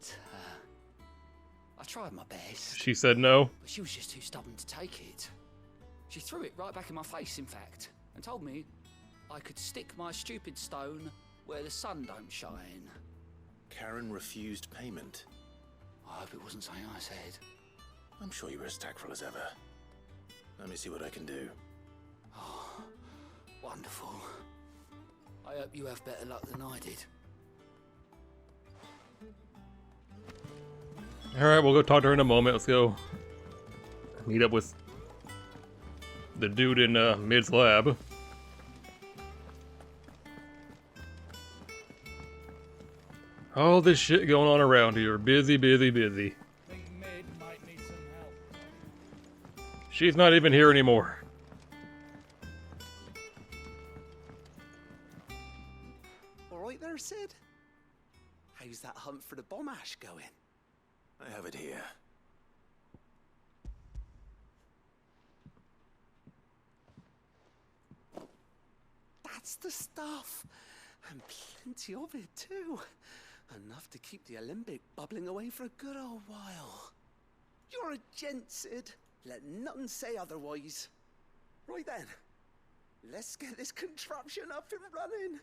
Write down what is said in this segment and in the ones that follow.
that. I tried my best. She said no. But she was just too stubborn to take it. She threw it right back in my face, in fact, and told me I could stick my stupid stone where the sun don't shine. Karen refused payment. I hope it wasn't something I said. I'm sure you were as tactful as ever. Let me see what I can do. Oh, wonderful. I hope you have better luck than I did. Alright, we'll go talk to her in a moment. Let's go meet up with the dude in Mid's lab. All this shit going on around here. Busy, busy, busy. Think Mid might need some help. She's not even here anymore. Alright there, Sid? How's that hunt for the bomb ash going? I have it here. That's the stuff! And plenty of it, too. Enough to keep the alembic bubbling away for a good old while. You're a gent, Sid. Let none say otherwise. Right then, let's get this contraption up and running.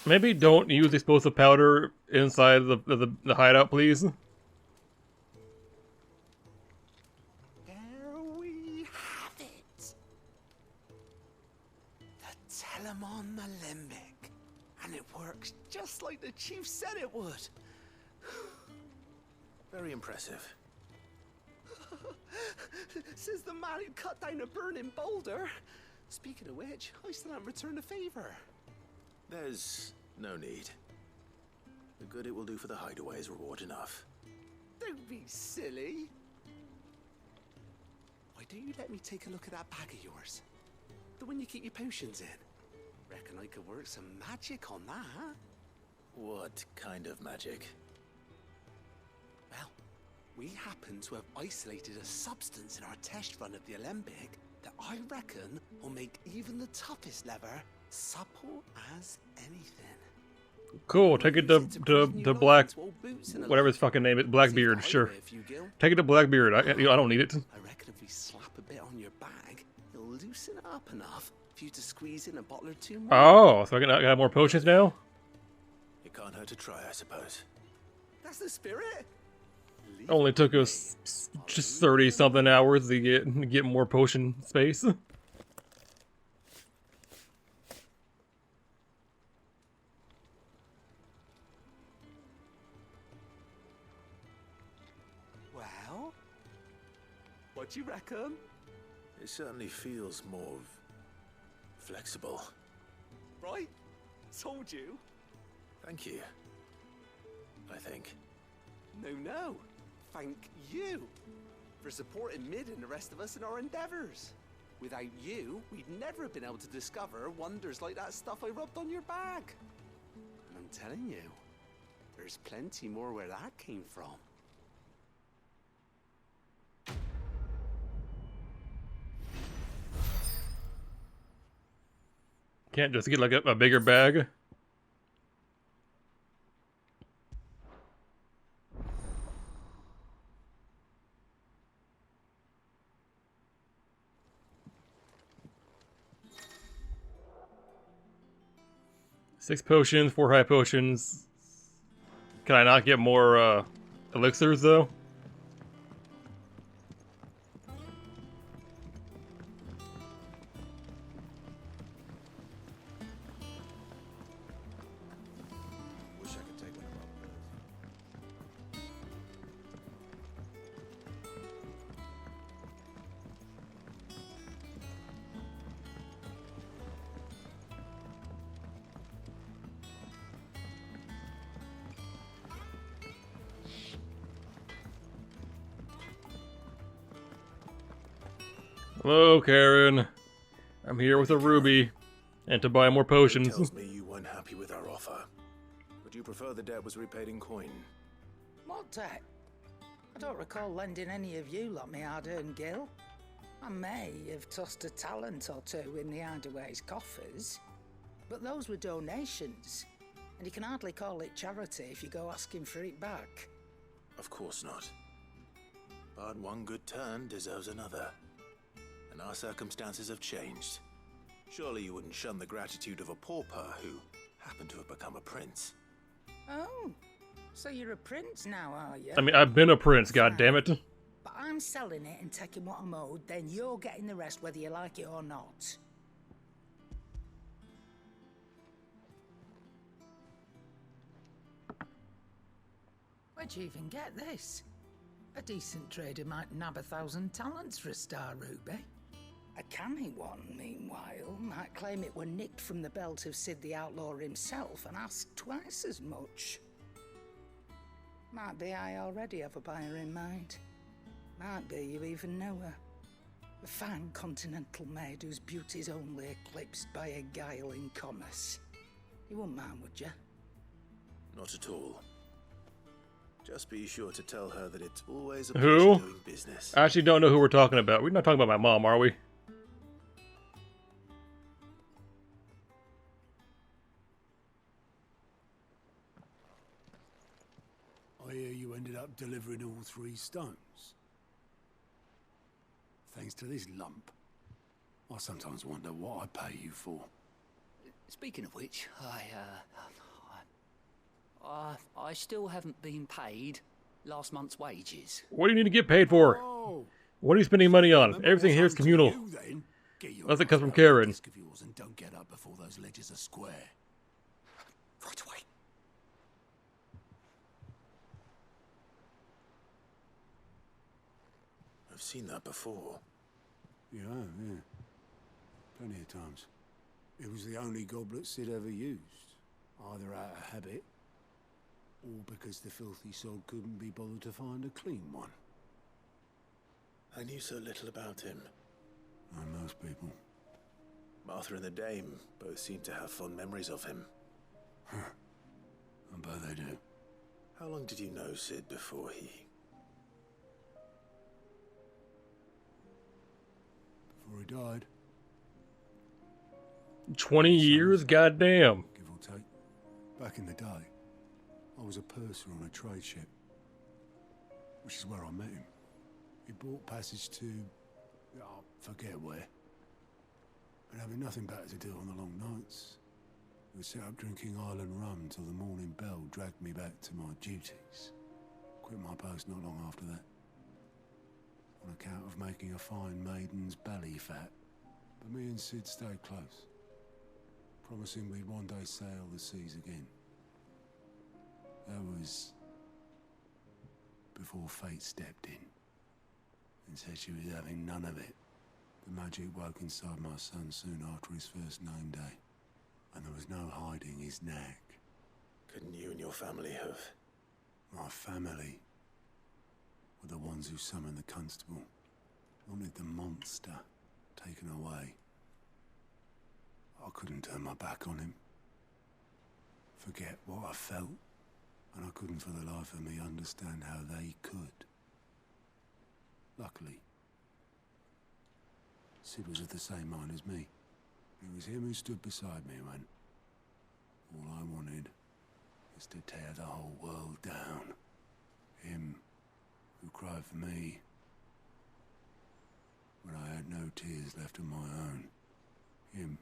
Maybe don't use explosive powder inside the hideout, please. There we have it. The Telemon Alembic. And it works just like the chief said it would. Very impressive. Says the man who cut down a burning boulder. Speaking of which, I still haven't returned the favor. There's no need. The good it will do for the hideaway is reward enough. Don't be silly. Why don't you let me take a look at that bag of yours? The one you keep your potions in. Reckon I could work some magic on that. What kind of magic? Well, we happen to have isolated a substance in our test run of the alembic that I reckon will make even the toughest lever supple as anything. Cool, take it to Black, whatever his fucking name is, Blackbeard, sure. Take it to Blackbeard, I don't need it. I reckon if we slap a bit on your bag, it'll loosen it up enough for you to squeeze in a bottle or two more. Oh, so I can have more potions now? It can't hurt to try, I suppose. That's the spirit. Only took us just 30-something hours to get more potion space. Well, what do you reckon? It certainly feels more flexible. Right? Told you. Thank you. I think. No. Thank you for supporting Mid and the rest of us in our endeavors. Without you, we'd never have been able to discover wonders like that stuff I rubbed on your bag. And I'm telling you, there's plenty more where that came from. Can't just get like a bigger bag? Six potions, 4 high potions. Can I not get more elixirs though? Wish I could take one of those. Hello, Karen. I'm here with a ruby, and to buy more potions. Tells me you weren't happy with our offer. Would you prefer the debt was repaid in coin? What debt? I don't recall lending any of you like me hard-earned gil. I may have tossed a talent or two in the Hideaway's coffers, but those were donations, and you can hardly call it charity if you go asking for it back. Of course not. But one good turn deserves another. And our circumstances have changed. Surely you wouldn't shun the gratitude of a pauper who happened to have become a prince. Oh, so you're a prince now, are you? I mean, I've been a prince, goddammit. But I'm selling it and taking what I'm owed, then you're getting the rest whether you like it or not. Where'd you even get this? A decent trader might nab 1,000 talents for a star ruby. A canny one, meanwhile, might claim it were nicked from the belt of Sid the Outlaw himself and ask twice as much. Might be I already have a buyer in mind. Might be you even know her. A fine continental maid whose beauty's only eclipsed by a guile in commerce. You wouldn't mind, would you? Not at all. Just be sure to tell her that it's always a Who? pleasure doing business. I actually don't know who we're talking about. We're not talking about my mom, are we? I hear you ended up delivering all 3 stones. Thanks to this lump. I sometimes wonder what I pay you for. Speaking of which, I still haven't been paid last month's wages. What do you need to get paid for? Oh, What are you spending money on? remember Everything what's here is owed to communal. you, then. Get your Unless it comes from eyes out Karen. that desk of yours and don't get up before those ledgers are square. Right away. I've seen that before. Yeah, yeah. Plenty of times. It was the only goblet Sid ever used. Either out of habit, or because the filthy soul couldn't be bothered to find a clean one. I knew so little about him. Like most people. Martha and the Dame both seem to have fond memories of him. I bet they do. How long did you know Sid before he... Before he died, 20 years? Goddamn. give or take. Back in the day, I was a purser on a trade ship. Which is where I met him. He bought passage to... I forget where. And having nothing better to do on the long nights, we set up drinking island rum till the morning bell dragged me back to my duties. Quit my post not long after that. On account of making a fine maiden's belly fat. But me and Sid stayed close. Promising we'd one day sail the seas again. That was... before fate stepped in. And said she was having none of it. The magic woke inside my son soon after his first name day. And there was no hiding his knack. Couldn't you and your family have... My family were the ones who summoned the constable. Wanted the monster taken away. I couldn't turn my back on him. Forget what I felt. And I couldn't for the life of me understand how they could. Luckily, Sid was of the same mind as me. It was him who stood beside me when all I wanted was to tear the whole world down. Him who cried for me when I had no tears left of my own. Him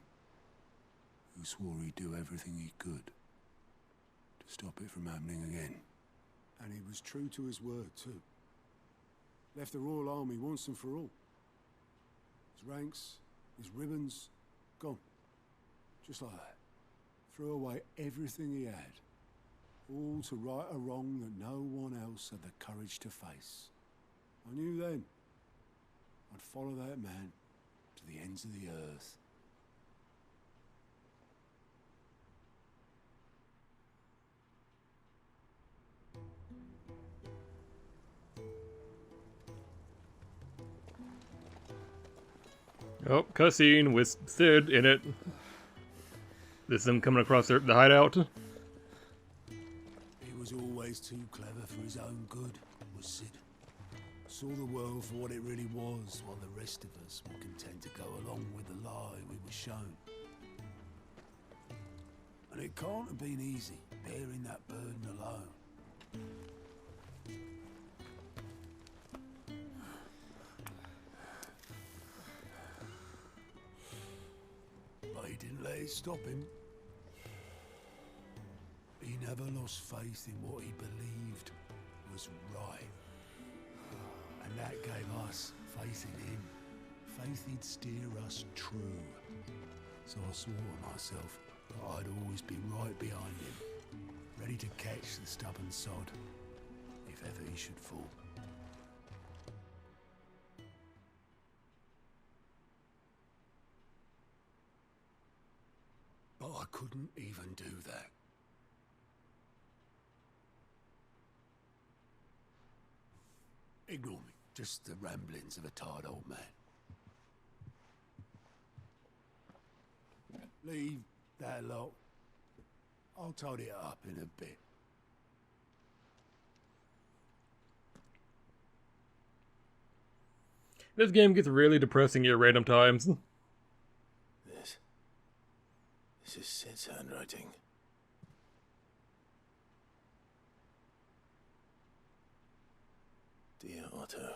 who swore he'd do everything he could to stop it from happening again. And he was true to his word, too. Left the Royal Army once and for all. His ranks, his ribbons, gone. Just like that. Threw away everything he had. All to right a wrong that no one else had the courage to face. I knew then I'd follow that man to the ends of the earth. Oh, cutscene with Sid in it. This is them coming across the hideout. He was always too clever for his own good, was Sid. saw the world for what it really was, while the rest of us were content to go along with the lie we were shown. And it can't have been easy, bearing that burden alone. But he didn't let it stop him. He never lost faith in what he believed was right. And that gave us faith in him. Faith he'd steer us true. So I swore to myself that I'd always be right behind him, ready to catch the stubborn sod, if ever he should fall. But I couldn't even do that. Ignore me. Just the ramblings of a tired old man. Leave that lot. I'll tidy it up in a bit. This game gets really depressing at random times. This is Sid's handwriting. Dear Otto.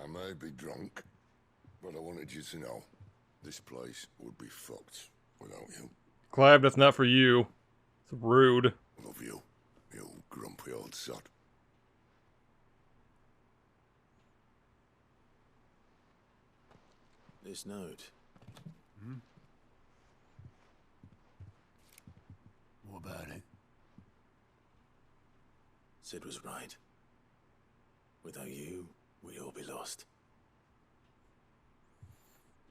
I may be drunk, but I wanted you to know this place would be fucked without you. Clive, that's not for you. It's rude. Love you, you grumpy old sod. This note. What about it? Sid was right. Without you, we'd all be lost.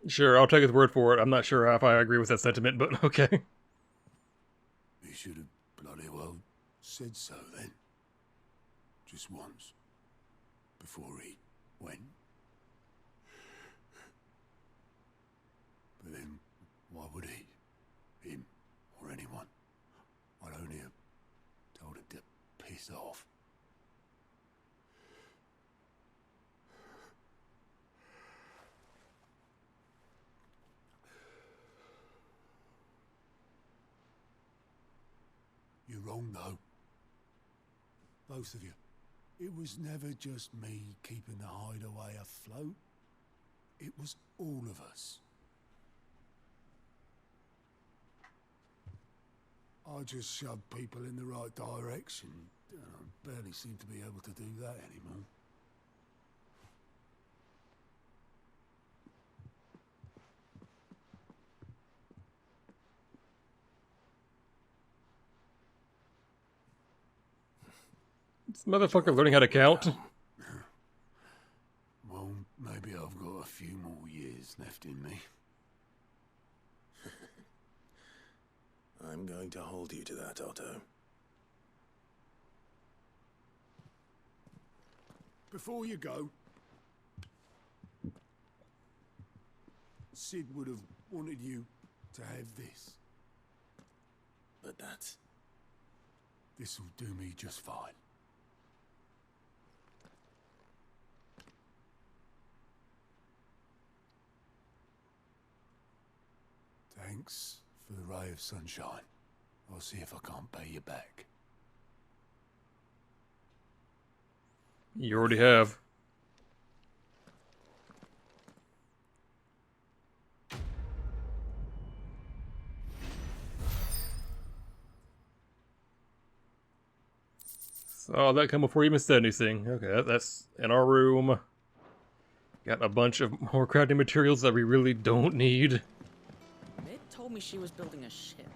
Sure, I'll take his word for it. I'm not sure if I agree with that sentiment, but okay. He should have bloody well said so then. Just once. Before he went. But then, why would he? Him, or anyone? I'd only have told him to piss off. You're wrong, though. Both of you. It was never just me keeping the hideaway afloat. It was all of us. I just shoved people in the right direction. I barely seem to be able to do that anymore. This motherfucker learning how to count. Well, maybe I've got a few more years left in me. I'm going to hold you to that, Otto. Before you go, Sid would have wanted you to have this. But that's... This'll do me just fine. Thanks for the ray of sunshine. I'll see if I can't pay you back. You already have. Saw that come before you even said anything. Okay, that's in our room. Got a bunch of more crafting materials that we really don't need. Mid told me she was building a ship.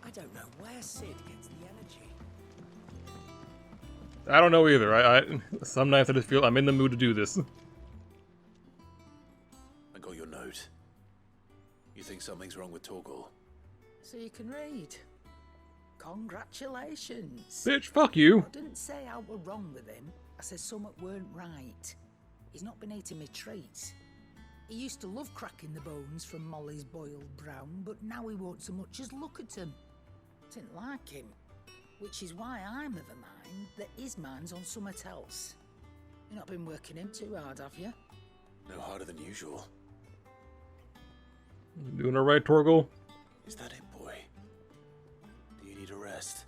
I don't know where Sid gets the energy. I don't know either. I some nights I just feel I'm in the mood to do this. I got your note. You think something's wrong with Torgal? So you can read. Congratulations. Bitch, fuck you. I didn't say I were wrong with him. I said something weren't right. He's not been eating me treats. He used to love cracking the bones from Molly's boiled brown, but now he won't so much as look at them. Didn't like him. Which is why I'm of a mind that his mind's on something else. You've not been working him too hard, have you? No harder than usual. Doing alright, Torgal? Is that it, boy? Do you need a rest?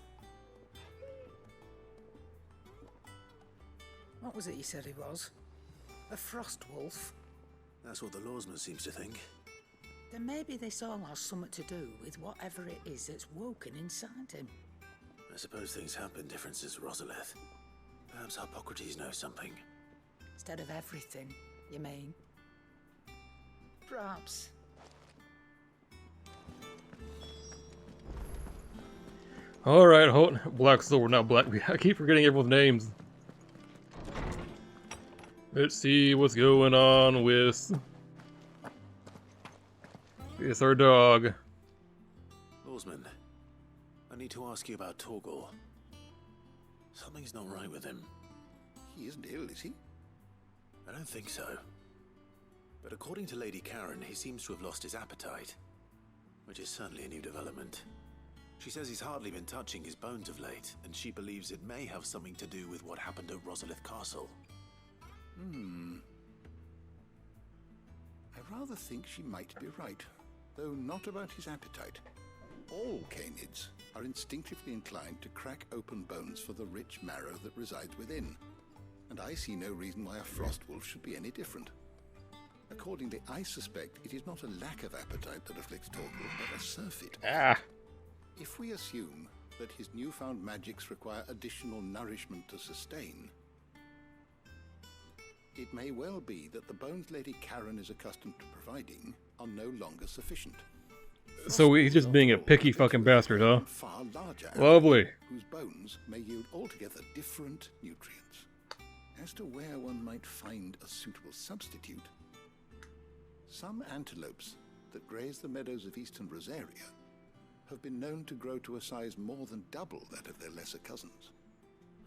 What was it you said he was? A frost wolf? That's what the lawsman seems to think. Then maybe this all has something to do with whatever it is that's woken inside him. I suppose things have been different since Rosalith. Perhaps Hippocrates knows something. Instead of everything, you mean? Perhaps. Alright, Black Sword, not Black. I keep forgetting everyone's names. Let's see what's going on with... It's our dog. Lawsman, I need to ask you about Torgal. Something's not right with him. He isn't ill, is he? I don't think so. But according to Lady Karen, he seems to have lost his appetite. Which is certainly a new development. She says he's hardly been touching his bones of late, and she believes it may have something to do with what happened at Rosalith Castle. I rather think she might be right, though not about his appetite. All canids are instinctively inclined to crack open bones for the rich marrow that resides within, and I see no reason why a frost wolf should be any different. Accordingly, I suspect it is not a lack of appetite that afflicts Torgal, but a surfeit. Ah. If we assume that his newfound magics require additional nourishment to sustain, it may well be that the bones Lady Karen is accustomed to providing are no longer sufficient. So he's just being a picky fucking bastard, huh? Far larger Lovely. Whose bones may yield altogether different nutrients. As to where one might find a suitable substitute, some antelopes that graze the meadows of eastern Rosaria have been known to grow to a size more than double that of their lesser cousins.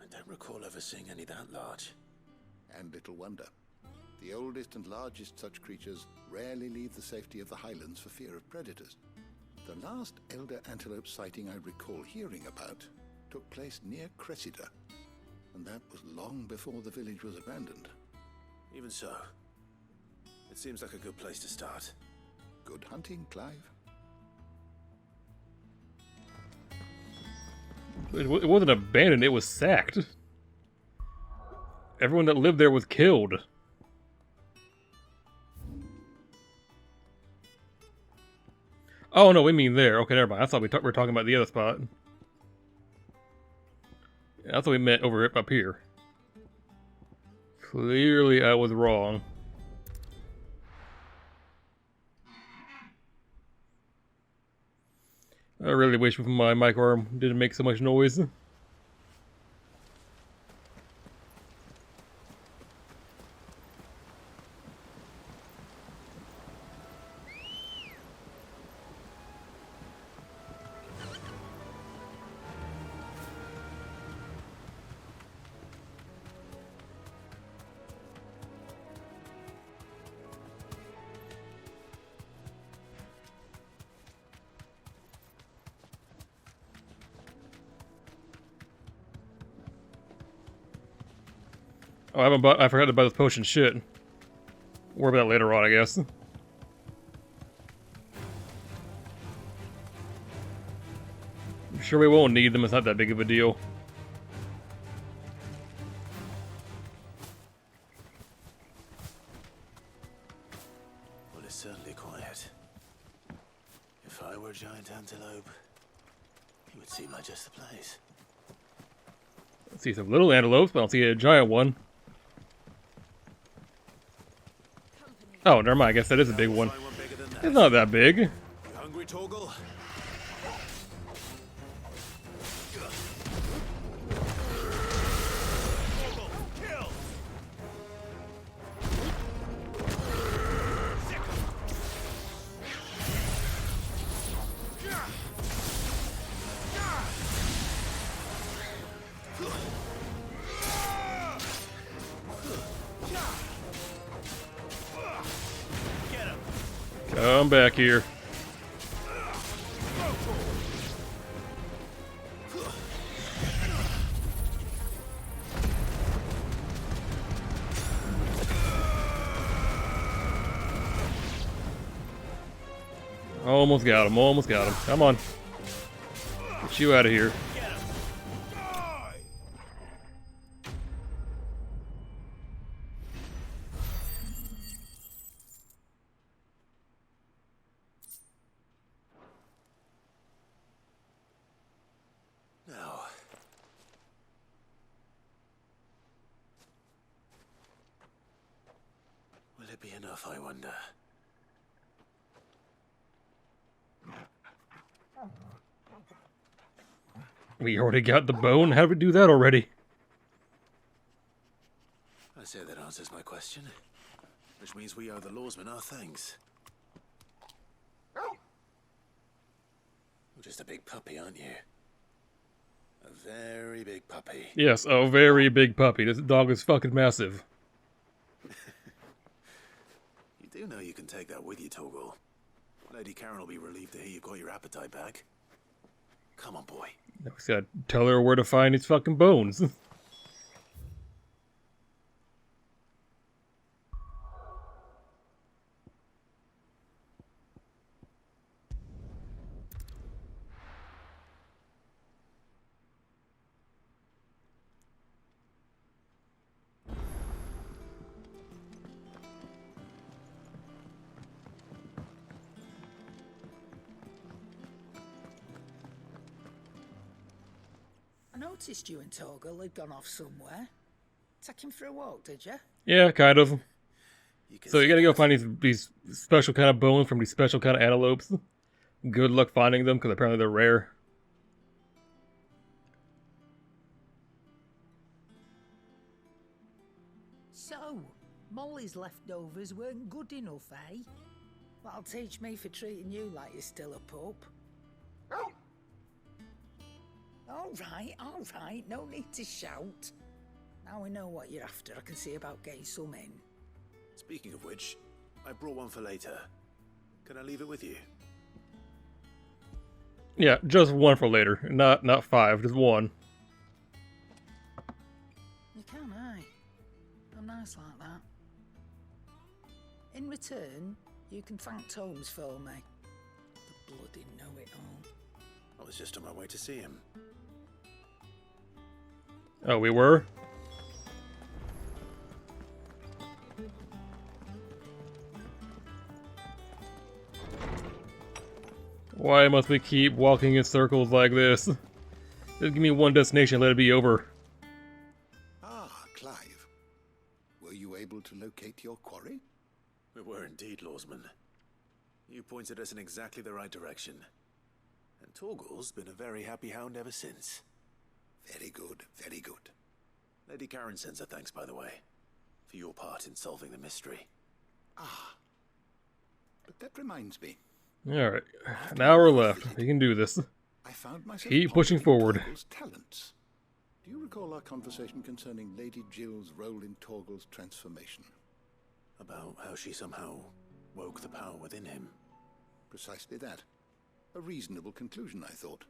I don't recall ever seeing any that large. And little wonder. The oldest and largest such creatures rarely leave the safety of the highlands for fear of predators. The last elder antelope sighting I recall hearing about took place near Cressida, and that was long before the village was abandoned. Even so, it seems like a good place to start. Good hunting, Clive. It wasn't abandoned, it was sacked. Everyone that lived there was killed. Oh no, we mean there. Okay, never mind. I thought we were talking about the other spot. Yeah, I thought we meant over up here. Clearly I was wrong. I really wish my mic arm didn't make so much noise. Oh, I forgot to buy this potion. Shit. Worry about that later on, I guess. I'm sure we won't need them. It's not that big of a deal. Well, it's certainly quiet. If I were a giant antelope, it would seem like just the place. I see some little antelopes, but I don't see a giant one. Oh, never mind. I guess that is a big one. It's not that big. You hungry, Torgal? Come back here. Almost got him, almost got him. Come on. Get you out of here. Now. Will it be enough, I wonder? We already got the bone. How did we do that already? I say that answers my question. Which means we owe the lawsman our thanks. You're just a big puppy, aren't you? A very big puppy. Yes, a very big puppy. This dog is fucking massive. You do know you can take that with you, Torgal. Lady Karen will be relieved to hear you got your appetite back. Come on, boy. We just gotta tell her where to find these fucking bones. I noticed you and Torgal had gone off somewhere. Take him for a walk, did you? Yeah, kind of. So you gotta go find these special kind of bones from these special kind of antelopes. Good luck finding them, because apparently they're rare. So, Molly's leftovers weren't good enough, eh? That'll teach me for treating you like you're still a pup. All right, no need to shout. Now we know what you're after, I can see about getting some in. Speaking of which, I brought one for later. Can I leave it with you? Yeah, just one for later. Not five, just one. You can, aye. I'm nice like that. In return, you can thank Tomes for me. The bloody know-it-all. I was just on my way to see him. Oh, we were? Why must we keep walking in circles like this? Just give me one destination, let it be over. Ah, Clive. Were you able to locate your quarry? We were indeed, lawsman. You pointed us in exactly the right direction. And Torgal's been a very happy hound ever since. Very good, very good. Lady Karen sends her thanks, by the way, for your part in solving the mystery. Ah. But that reminds me. Alright, an hour left. We can do this. I found myself Keep pushing forward. Torgal's talents. Do you recall our conversation concerning Lady Jill's role in Torgal's transformation? About how she somehow woke the power within him. Precisely that. A reasonable conclusion, I thought.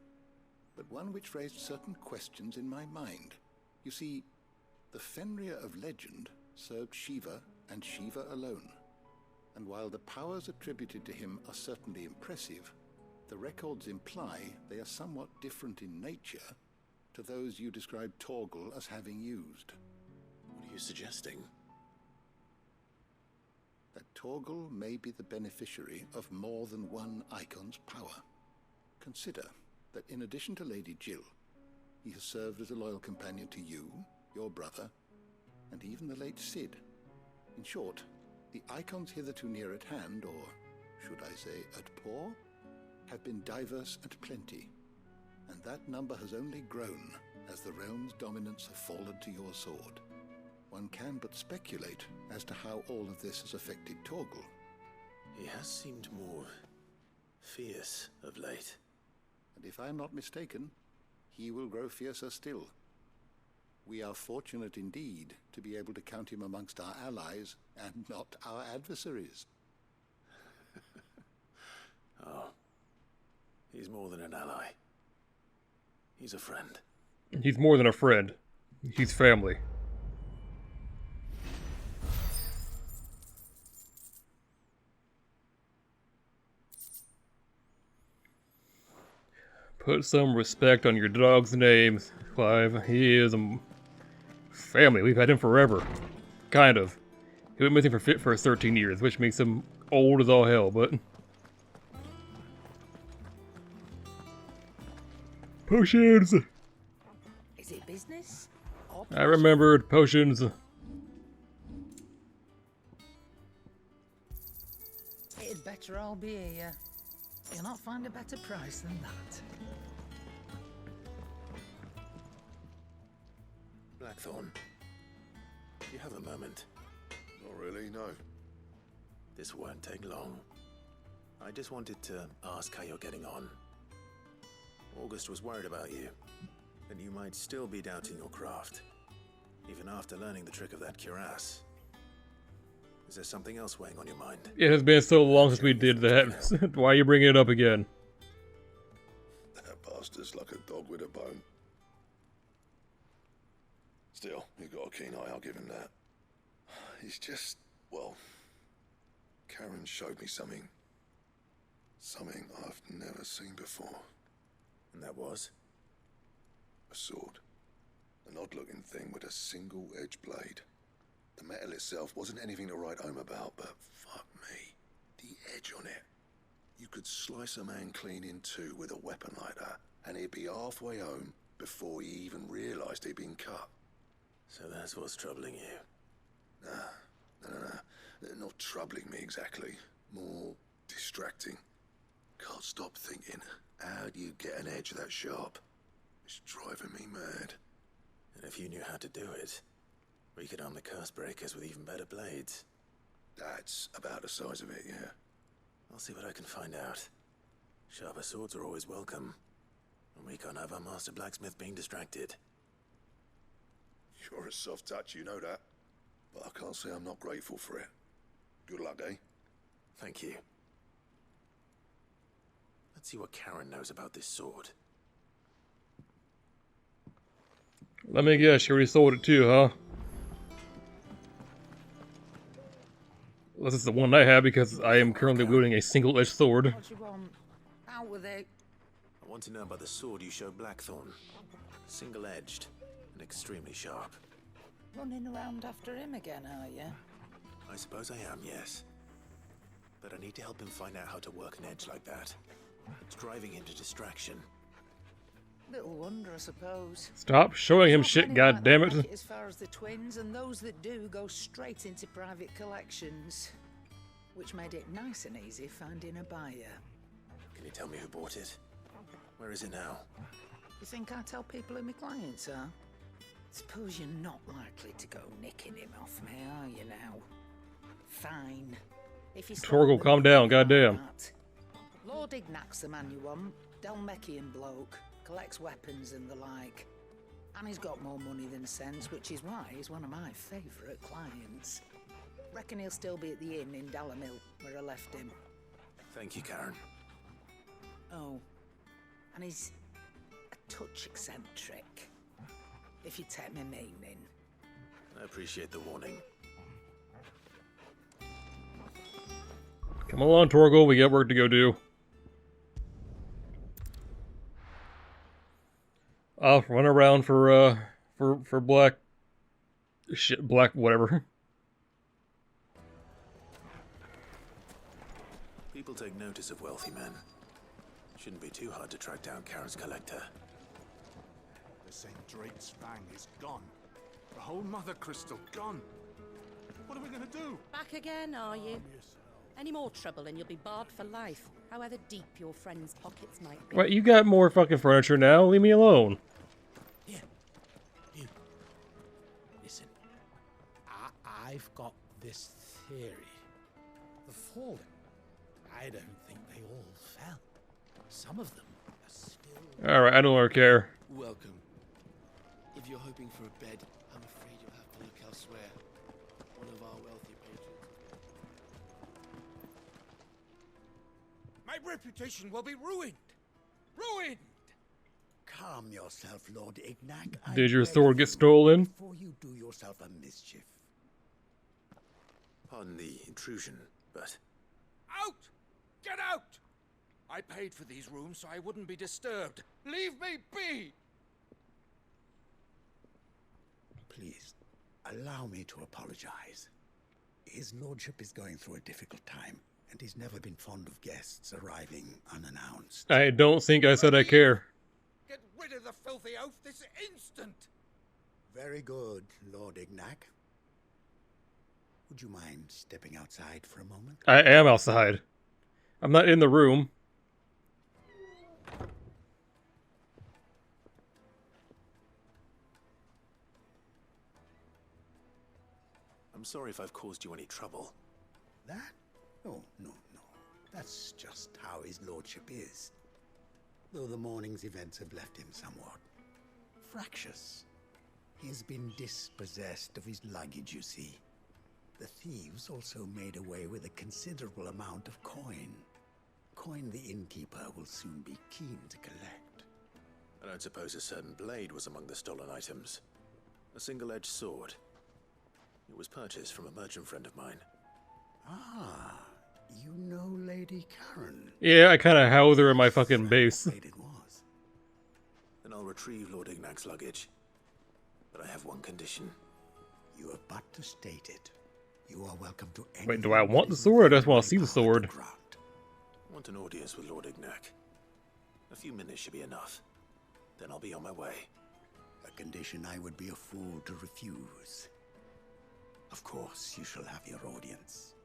But one which raised certain questions in my mind. You see, the Fenrir of legend served Shiva and Shiva alone. And while the powers attributed to him are certainly impressive, the records imply they are somewhat different in nature to those you described Torgal as having used. What are you suggesting? That Torgal may be the beneficiary of more than one icon's power. Consider that in addition to Lady Jill, he has served as a loyal companion to you, your brother, and even the late Cid. In short, the icons hitherto near at hand, or should I say at paw, have been diverse and plenty, and that number has only grown as the realm's dominance have fallen to your sword. One can but speculate as to how all of this has affected Torgal. He has seemed more fierce of late. And if I'm not mistaken, he will grow fiercer still. We are fortunate indeed to be able to count him amongst our allies and not our adversaries. Oh, he's more than an ally. He's a friend. He's more than a friend. He's family. Put some respect on your dog's name, Clive. He is a family. We've had him forever. Kind of. He went missing for 13 years, which makes him old as all hell, but... Potions! Is it business? I remembered potions. It'd better all be here. You'll not find a better price than that. Blackthorn, do you have a moment? Not really, no. This won't take long. I just wanted to ask how you're getting on. August was worried about you, that you might still be doubting your craft, even after learning the trick of that cuirass. Is there something else weighing on your mind? It has been so long since we did that. Why are you bringing it up again? That bastard's like a dog with a bone. Still, he's got a keen eye, I'll give him that. He's just, well, Karen showed me something. Something I've never seen before. And that was? A sword. An odd-looking thing with a single-edged blade. The metal itself wasn't anything to write home about, but fuck me, the edge on it. You could slice a man clean in two with a weapon like that, and he'd be halfway home before he even realised he'd been cut. So that's what's troubling you? No. Not troubling me exactly. More distracting. Can't stop thinking, how do you get an edge that sharp? It's driving me mad. And if you knew how to do it, we could arm the curse breakers with even better blades. That's about the size of it, yeah. I'll see what I can find out. Sharper swords are always welcome. And we can't have our master blacksmith being distracted. You're a soft touch, you know that. But I can't say I'm not grateful for it. Good luck, eh? Thank you. Let's see what Karen knows about this sword. Let me guess, you already sold it too, huh? This is the one I have because I am currently wielding a single-edged sword. What you want? Out with it. I want to know about the sword you showed Blackthorn. Single-edged and extremely sharp. Running around after him again, are you? I suppose I am, yes. But I need to help him find out how to work an edge like that. It's driving him to distraction. Little wonder, I suppose. Stop showing him shit, goddammit. Like as far as the twins, and those that do go straight into private collections. Which made it nice and easy finding a buyer. Can you tell me who bought it? Where is it now? You think I tell people who my clients are? Suppose you're not likely to go nicking him off me, are you now? Fine. If you Torgal, calm down, goddamn. Lord Ignac's the man you want. Dalmekian bloke. Collects weapons and the like. And he's got more money than sense, which is why he's one of my favourite clients. Reckon he'll still be at the inn in Dalamil, where I left him. Thank you, Karen. Oh, and he's a touch eccentric, if you take my meaning. I appreciate the warning. Come along, Torgal, we got work to go do. I'll run around for black shit, black whatever. People take notice of wealthy men. Shouldn't be too hard to track down Karen's collector. The St. Drake's Fang is gone. The whole Mother Crystal gone. What are we gonna do? Back again, are you? Any more trouble and you'll be barred for life, however deep your friends' pockets might be. What, you got more fucking furniture now? Leave me alone. Here. You. Listen. I've got this theory. The fallen. I don't think they all fell. Some of them are still... Alright, I no longer care. Welcome. If you're hoping for a bed, I'm afraid you'll have to look elsewhere. One of our wealthy patrons. My reputation will be ruined. Ruined! Calm yourself, Lord Ignac. Did your sword get stolen? Before you do yourself a mischief. Pardon the intrusion, but... Out! Get out! I paid for these rooms so I wouldn't be disturbed. Leave me be! Please, allow me to apologize. His lordship is going through a difficult time, and he's never been fond of guests arriving unannounced. I don't think I said I care. Get rid of the filthy oaf this instant! Very good, Lord Ignac. Would you mind stepping outside for a moment? I am outside. I'm not in the room. I'm sorry if I've caused you any trouble. That? Oh, no. That's just how his lordship is. Though the morning's events have left him somewhat fractious. He's been dispossessed of his luggage, you see. The thieves also made away with a considerable amount of coin. Coin the innkeeper will soon be keen to collect. I don't suppose a certain blade was among the stolen items. A single-edged sword. It was purchased from a merchant friend of mine. Ah, you know Lady Karen. Yeah, I kind of house her in my fucking base. It was. Then I'll retrieve Lord Ignac's luggage. But I have one condition. You have but to state it. You are welcome to any. Wait, do I want the sword? I just want to see the sword. I want an audience with Lord Ignac. A few minutes should be enough. Then I'll be on my way. A condition I would be a fool to refuse. Of course, you shall have your audience.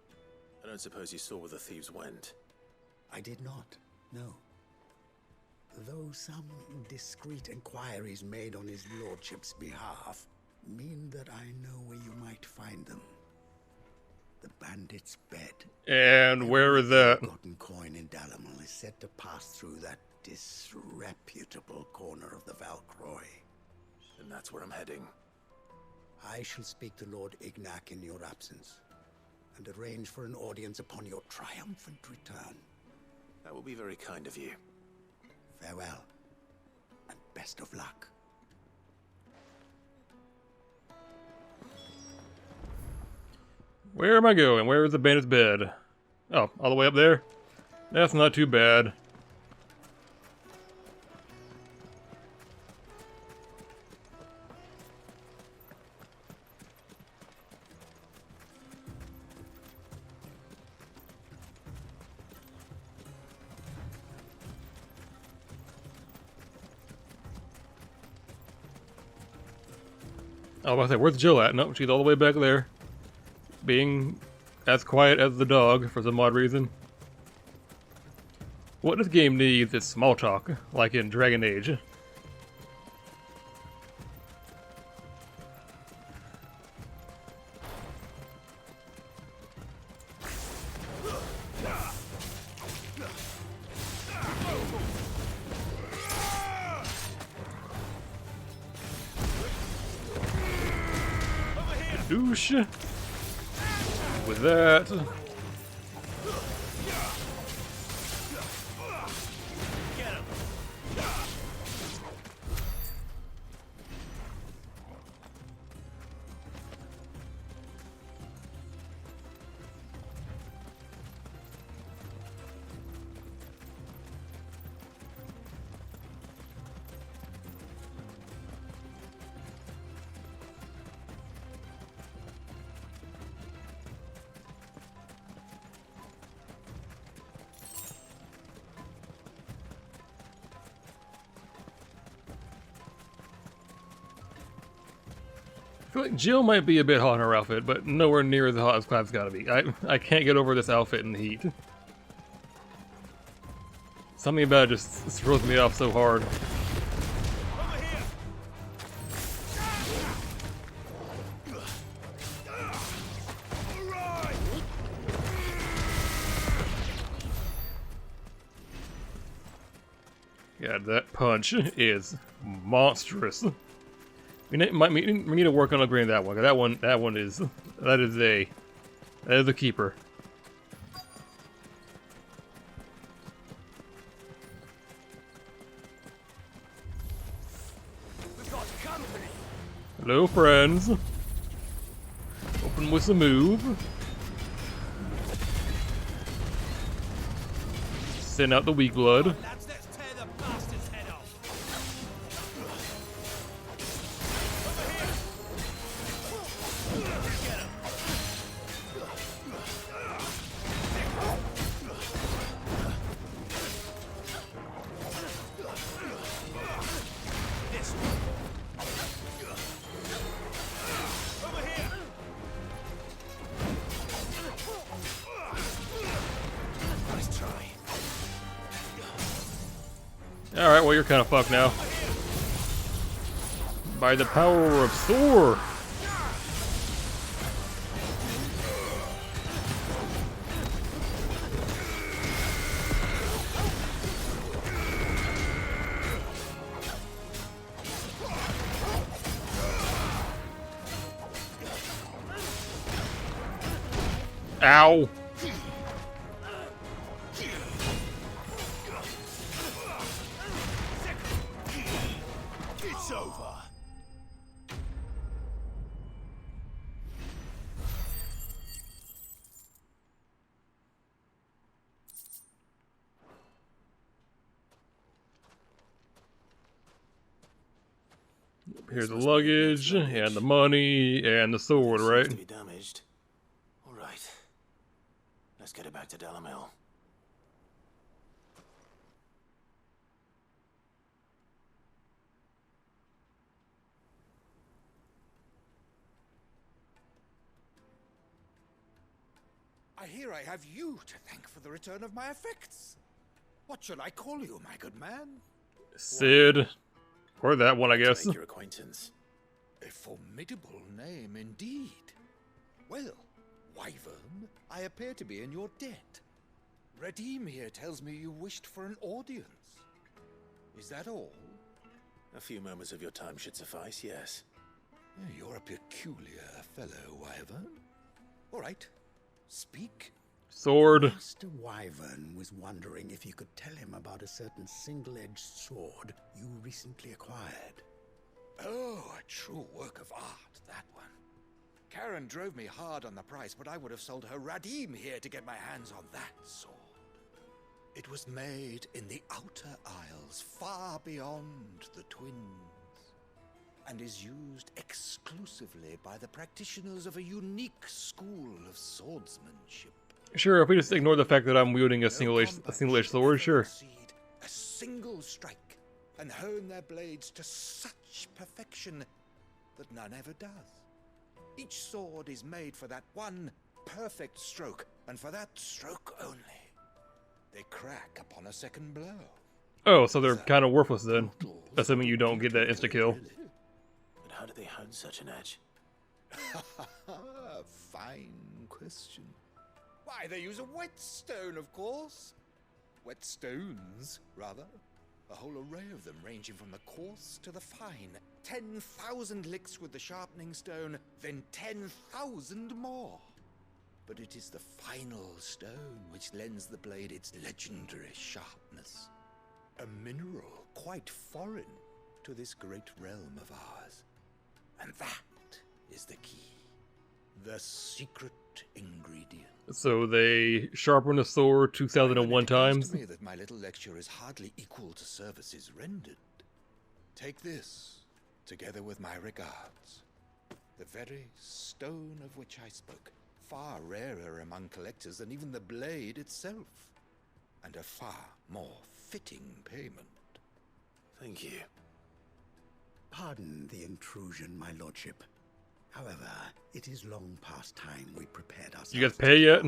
I don't suppose you saw where the thieves went. I did not, no. Though some discreet inquiries made on his lordship's behalf mean that I know where you might find them. The bandit's bed. And where is that? The forgotten coin in Dalamal is said to pass through that disreputable corner of the Valcroy. And that's where I'm heading. I shall speak to Lord Ignac in your absence, and arrange for an audience upon your triumphant return. That will be very kind of you. Farewell, and best of luck. Where am I going? Where is the bandit's bed? Oh, all the way up there? That's not too bad. I was about to say, where's Jill at? Nope, she's all the way back there. Being as quiet as the dog, for some odd reason. What this game needs is small talk, like in Dragon Age. Douche. With that. I feel like Jill might be a bit hot in her outfit, but nowhere near as hot as Clive's gotta be. I can't get over this outfit in the heat. Something about it just throws me off so hard. God, that punch is monstrous. We need to work on upgrading that one. That one is a keeper. Hello, friends. Open with a move. Send out the weak blood. Lads, let's tear the bastard's head off. Alright, well, you're kind of fucked now. By the power of Thor! Ow! It's over. Here's the luggage, and the money, and the sword, right? To be damaged. All right. Let's get it back to Delamil. I hear I have you to thank for the return of my effects. What shall I call you, my good man? Sid. Or that one, I guess. Make your acquaintance. A formidable name indeed. Well, Wyvern, I appear to be in your debt. Redeem here tells me you wished for an audience. Is that all? A few moments of your time should suffice, yes. You're a peculiar fellow, Wyvern. All right, speak. Sword. Master Wyvern was wondering if you could tell him about a certain single-edged sword you recently acquired. Oh, a true work of art, that one. Karen drove me hard on the price, but I would have sold her Radim here to get my hands on that sword. It was made in the Outer Isles, far beyond the Twins, and is used exclusively by the practitioners of a unique school of swordsmanship. Sure, if we just ignore the fact that I'm wielding a single-edged sword, sure. A single strike, and hone their blades to such perfection that none ever does. Each sword is made for that one perfect stroke, and for that stroke only. They crack upon a second blow. Oh, so they're kind of worthless then, assuming you don't get that insta-kill. But how do they hone such an edge? Fine question. Why, they use a whetstone, of course. Whetstones, rather. A whole array of them, ranging from the coarse to the fine. 10,000 licks with the sharpening stone, then 10,000 more. But it is the final stone which lends the blade its legendary sharpness. A mineral quite foreign to this great realm of ours. And that is the key. The secret ingredient. So they sharpen the sword 2,001 times? It occurs to me that my little lecture is hardly equal to services rendered. Take this, together with my regards. The very stone of which I spoke, far rarer among collectors than even the blade itself, and a far more fitting payment. Thank you. Pardon the intrusion, my lordship. However, it is long past time we prepared ourselves. You guys pay yet?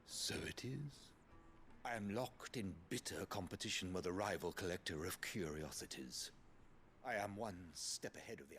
So it is. I am locked in bitter competition with a rival collector of curiosities. I am one step ahead of the